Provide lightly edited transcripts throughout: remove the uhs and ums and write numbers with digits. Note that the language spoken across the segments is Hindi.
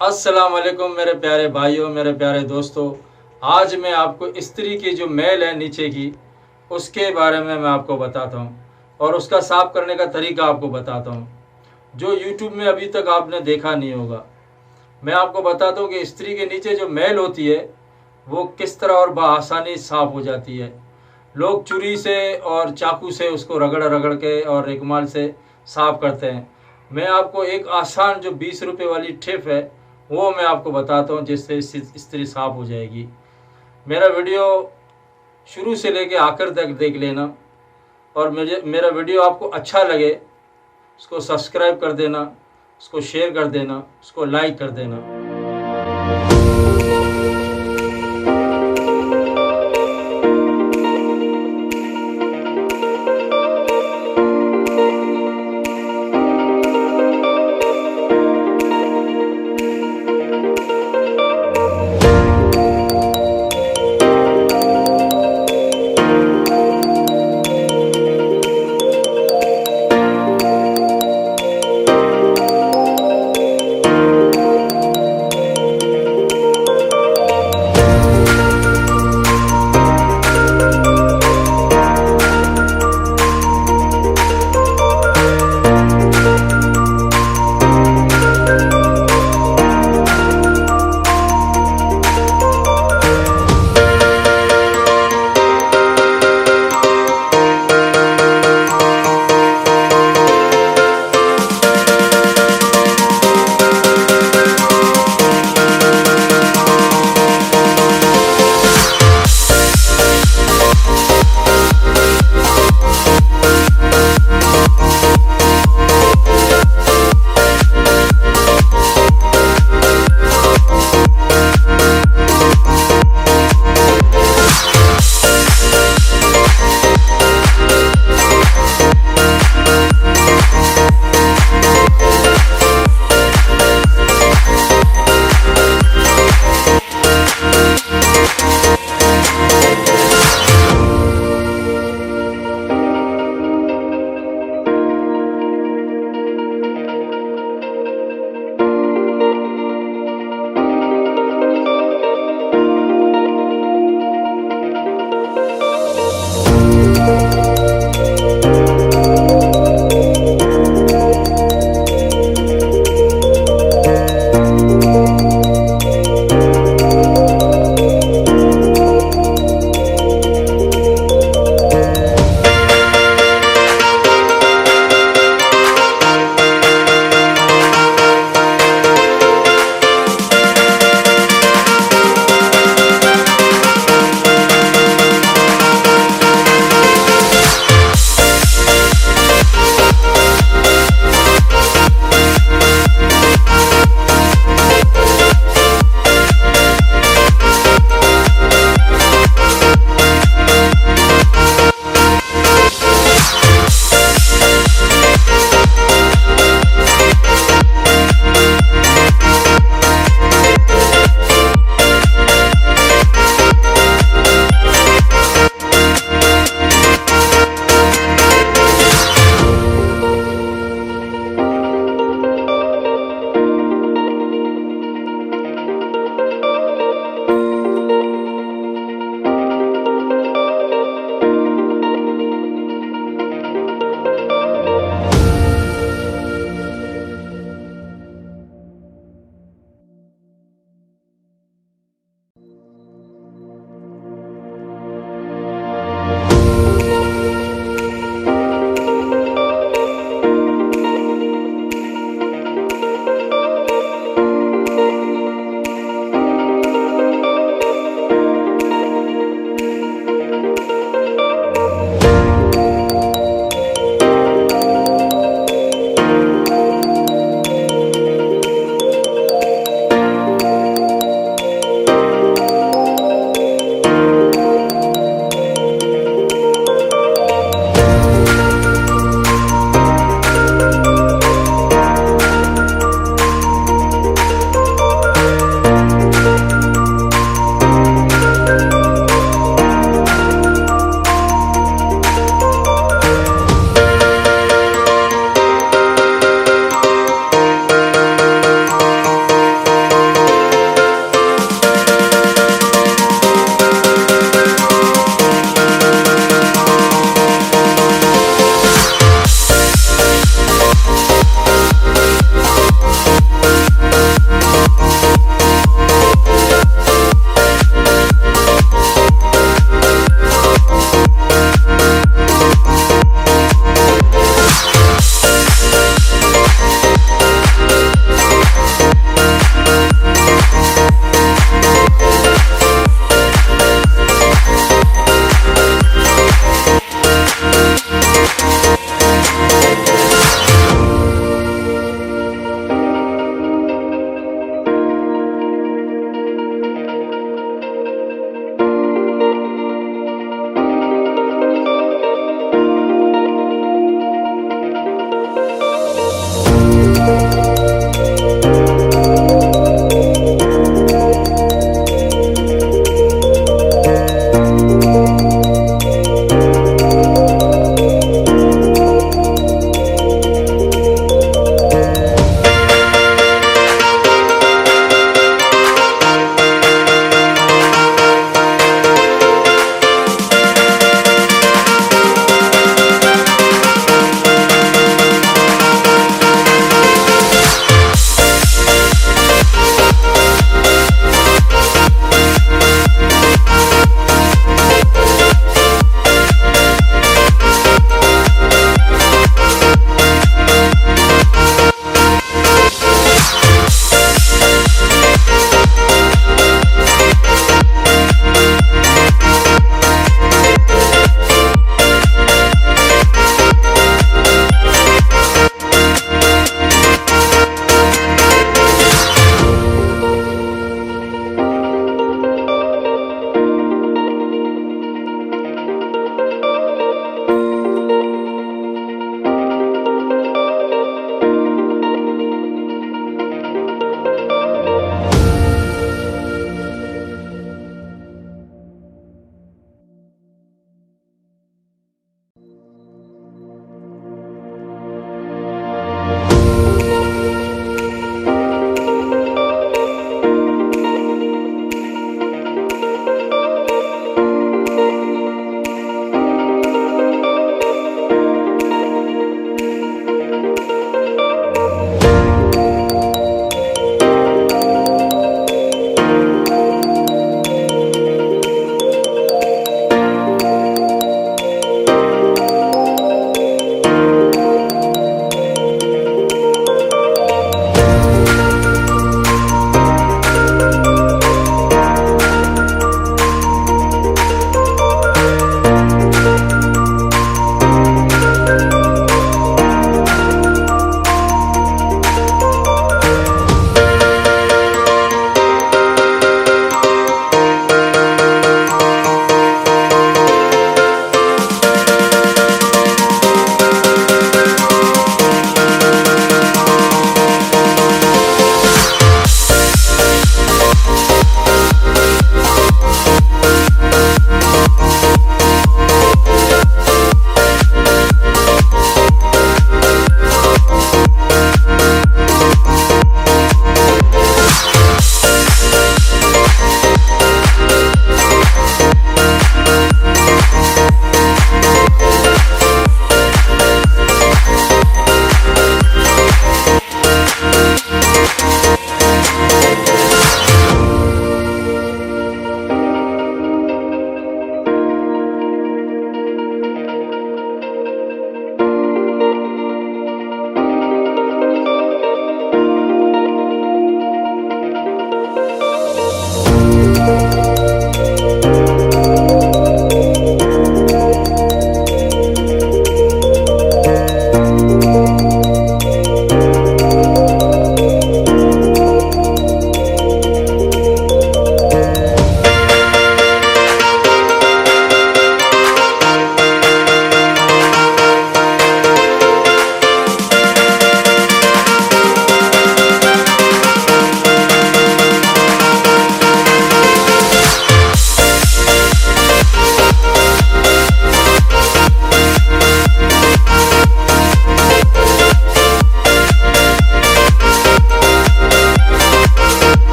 अस्सलाम वालेकुम मेरे प्यारे भाइयों, मेरे प्यारे दोस्तों। आज मैं आपको स्त्री की जो मैल है नीचे की, उसके बारे में मैं आपको बताता हूँ और उसका साफ़ करने का तरीका आपको बताता हूँ, जो यूट्यूब में अभी तक आपने देखा नहीं होगा। मैं आपको बताता हूँ कि स्त्री के नीचे जो मैल होती है वो किस तरह और बआसानी साफ़ हो जाती है। लोग छुरी से और चाकू से उसको रगड़ रगड़ के और रेगमाल से साफ़ करते हैं। मैं आपको एक आसान जो 20 रुपये वाली टिप है वो मैं आपको बताता हूँ, जिससे स्त्री साफ़ हो जाएगी। मेरा वीडियो शुरू से लेके आखिर तक देख लेना और मेरा वीडियो आपको अच्छा लगे उसको सब्सक्राइब कर देना, उसको शेयर कर देना, उसको लाइक कर देना।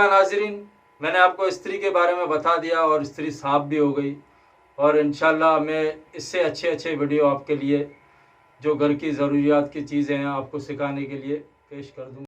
नाज़रीन, मैंने आपको इस्त्री के बारे में बता दिया और इस्त्री साफ़ भी हो गई। और इंशाल्लाह मैं इससे अच्छे अच्छे वीडियो आपके लिए जो घर की ज़रूरियात की चीज़ें हैं आपको सिखाने के लिए पेश कर दूँगा।